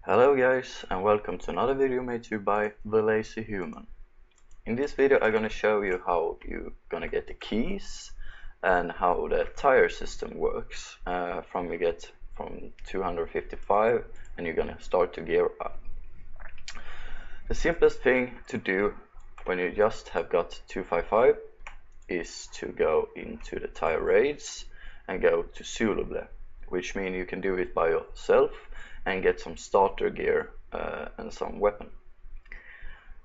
Hello guys, and welcome to another video made to you by The Lazy Human. In this video I'm gonna show you how you're gonna get the keys and how the tire system works from 255 and you're gonna start to gear up. The simplest thing to do when you just have got 255 is to go into the tire raids and go to soloable, which means you can do it by yourself and get some starter gear and some weapon.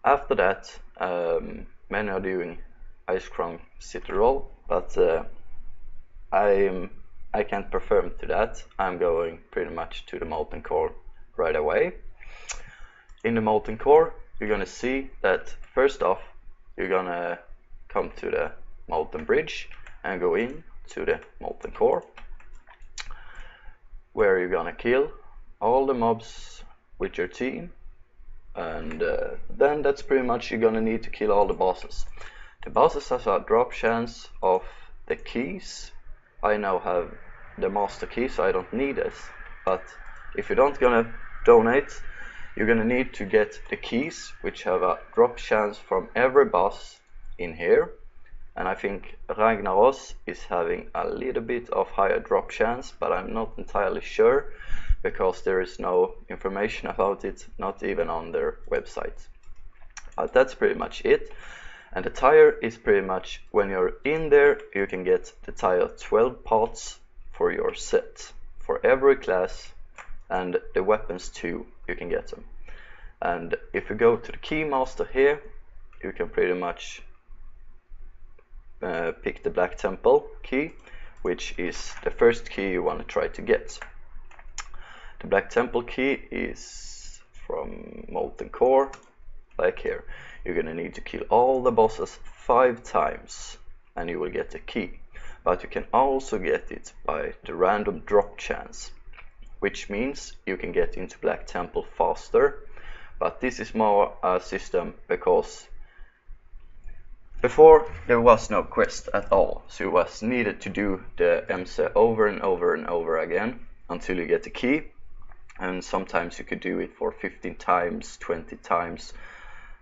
After that, many are doing Ice Cream City Roll, but I can't perform to that. I'm going pretty much to the Molten Core right away. In the Molten Core, you're gonna see that first off, you're gonna come to the Molten Bridge and go in to the Molten Core, where you're gonna kill all the mobs with your team, and then that's pretty much you're gonna need to kill all the bosses. The bosses has a drop chance of the keys. I now have the master key, so I don't need this, but if you don't gonna donate, you're gonna need to get the keys, which have a drop chance from every boss in here, and I think Ragnaros is having a little bit of higher drop chance, but I'm not entirely sure because there is no information about it, not even on their website. But that's pretty much it. And the tire is pretty much, when you're in there, you can get the tire 12 parts for your set, for every class, and the weapons too, you can get them. And if you go to the Keymaster here, you can pretty much pick the Black Temple key, which is the first key you want to try to get. The Black Temple key is from Molten Core, like here. You're gonna need to kill all the bosses 5 times and you will get the key. But you can also get it by the random drop chance, which means you can get into Black Temple faster. But this is more a system because before there was no quest at all, so you was needed to do the MC over and over and over again until you get the key. And sometimes you could do it for 15 times, 20 times,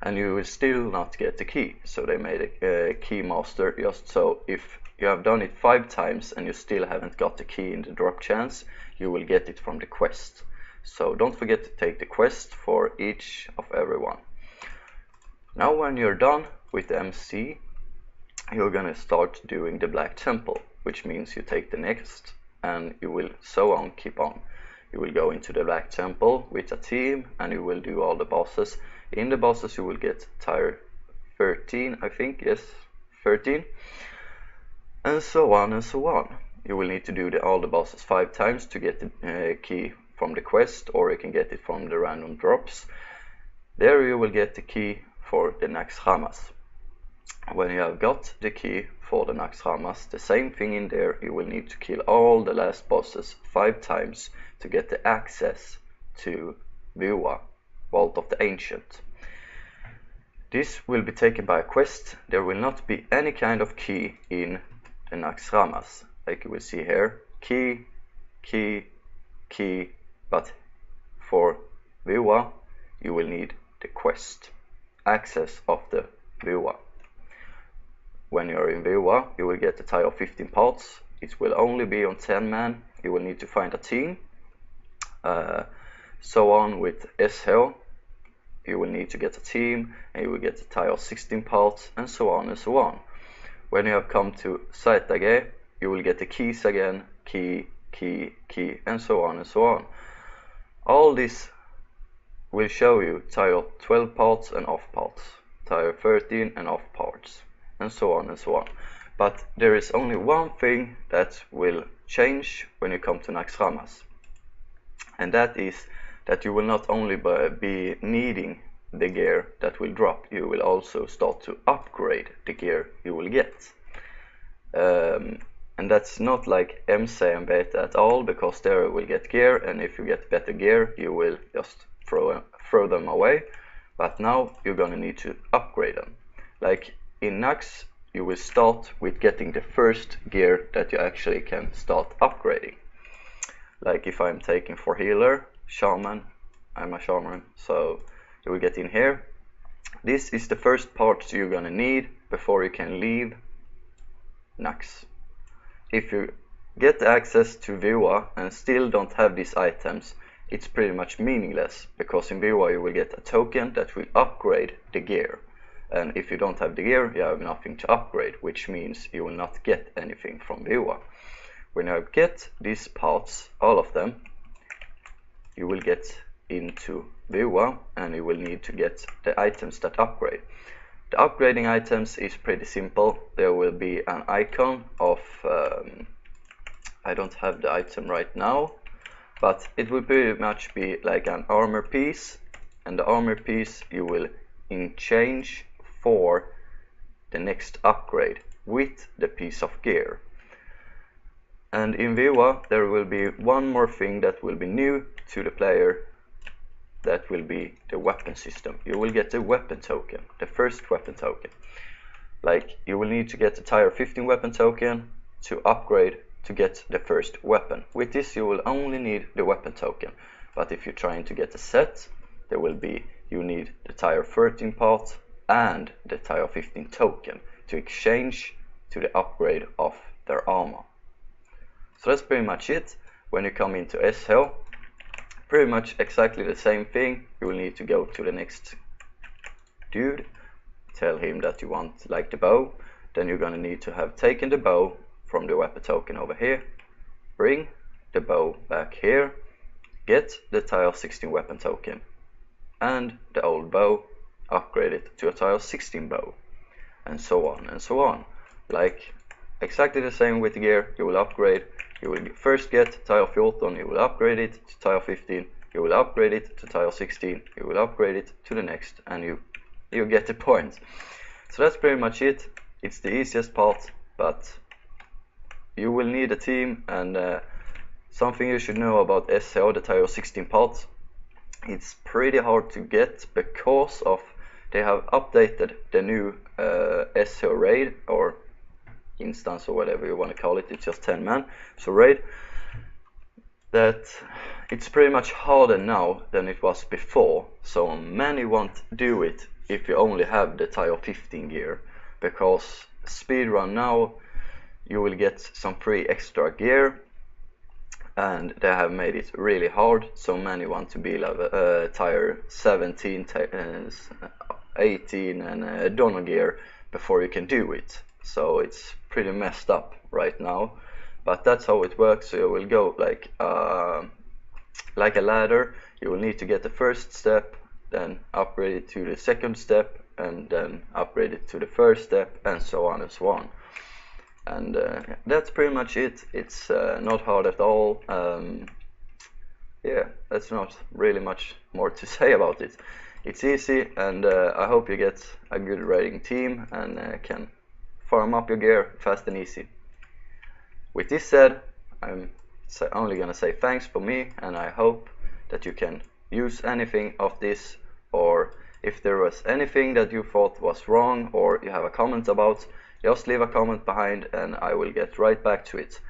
and you will still not get the key. So they made a key master just so if you have done it 5 times and you still haven't got the key in the drop chance, you will get it from the quest. So don't forget to take the quest for each of everyone. Now when you're done with the MC, you're gonna start doing the Black Temple, which means you take the next and you will so on keep on. You will go into the Black Temple with a team and you will do all the bosses. In the bosses you will get tire 13, I think, yes, 13. And so on and so on. You will need to do all the bosses 5 times to get the key from the quest, or you can get it from the random drops. There you will get the key for the Naxxramas. When you have got the key for the Naxxramas, the same thing in there, you will need to kill all the last bosses 5 times to get the access to Vua, Vault of the Ancient. This will be taken by a quest. There will not be any kind of key in the Naxxramas, like you will see here, key, key, key, but for Vua you will need the quest, access of the Vua. When you're in Vua, you will get the tire of 15 parts. It will only be on 10 man. You will need to find a team. So on with SH, you will need to get a team and you will get the tire of 16 parts, and so on and so on. When you have come to ZG, you will get the keys again, key, key, key, and so on and so on. All this will show you tire 12 parts and off parts, tire 13 and off parts, and so on and so on. But there is only one thing that will change when you come to Naxxramas, and that is that you will not only be needing the gear that will drop, you will also start to upgrade the gear you will get. And that's not like MC and Beta at all, because there you will get gear, and if you get better gear you will just throw them away. But now you're gonna need to upgrade them. Like in Nax, you will start with getting the first gear that you actually can start upgrading. Like if I'm taking for healer, shaman, I'm a shaman, so you will get in here. This is the first part you're gonna need before you can leave Nax. If you get access to Vua and still don't have these items, it's pretty much meaningless, because in Vua you will get a token that will upgrade the gear. And if you don't have the gear, you have nothing to upgrade, which means you will not get anything from Vua. When you get these parts, all of them, you will get into Vua and you will need to get the items that upgrade. The upgrading items is pretty simple. There will be an icon of, I don't have the item right now, but it will pretty much be like an armor piece, and the armor piece you will exchange for the next upgrade with the piece of gear. And in Vua there will be one more thing that will be new to the player. That will be the weapon system. You will get the weapon token, the first weapon token. Like, you will need to get the tier 15 weapon token to upgrade to get the first weapon. With this you will only need the weapon token, but if you're trying to get a set, there will be, you need the tier 13 part and the tier 15 token to exchange to the upgrade of their armor. So that's pretty much it. When you come into SHO, pretty much exactly the same thing. You will need to go to the next dude, tell him that you want like the bow, then you're gonna need to have taken the bow from the weapon token over here, bring the bow back here, get the tier 16 weapon token and the old bow, upgrade it to a tier 16 bow, and so on and so on. Like, exactly the same with the gear. You will upgrade. You will first get tier 14, you will upgrade it to tier 15, you will upgrade it to tier 16, you will upgrade it to the next, and you get the point. So that's pretty much it. It's the easiest part, but you will need a team, and something you should know about SHO, the tier 16 part, it's pretty hard to get because of they have updated the new SHO raid, or instance, or whatever you want to call it. It's just 10 man, so raid, that it's pretty much harder now than it was before. So many won't do it if you only have the tier 15 gear, because speedrun now you will get some free extra gear, and they have made it really hard. So many want to be level tier 17, 18 and Dono gear before you can do it. So it's pretty messed up right now, but that's how it works. So you will go like a ladder. You will need to get the first step, then upgrade it to the second step, and then upgrade it to the first step, and so on and so on. And that's pretty much it. It's not hard at all. Yeah, that's not really much more to say about it. It's easy, and I hope you get a good raiding team and can farm up your gear fast and easy. With this said, I'm only gonna say thanks for me, and I hope that you can use anything of this, or if there was anything that you thought was wrong or you have a comment about, just leave a comment behind and I will get right back to it.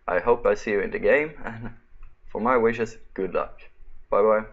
I hope I see you in the game, and for my wishes, good luck. Bye bye.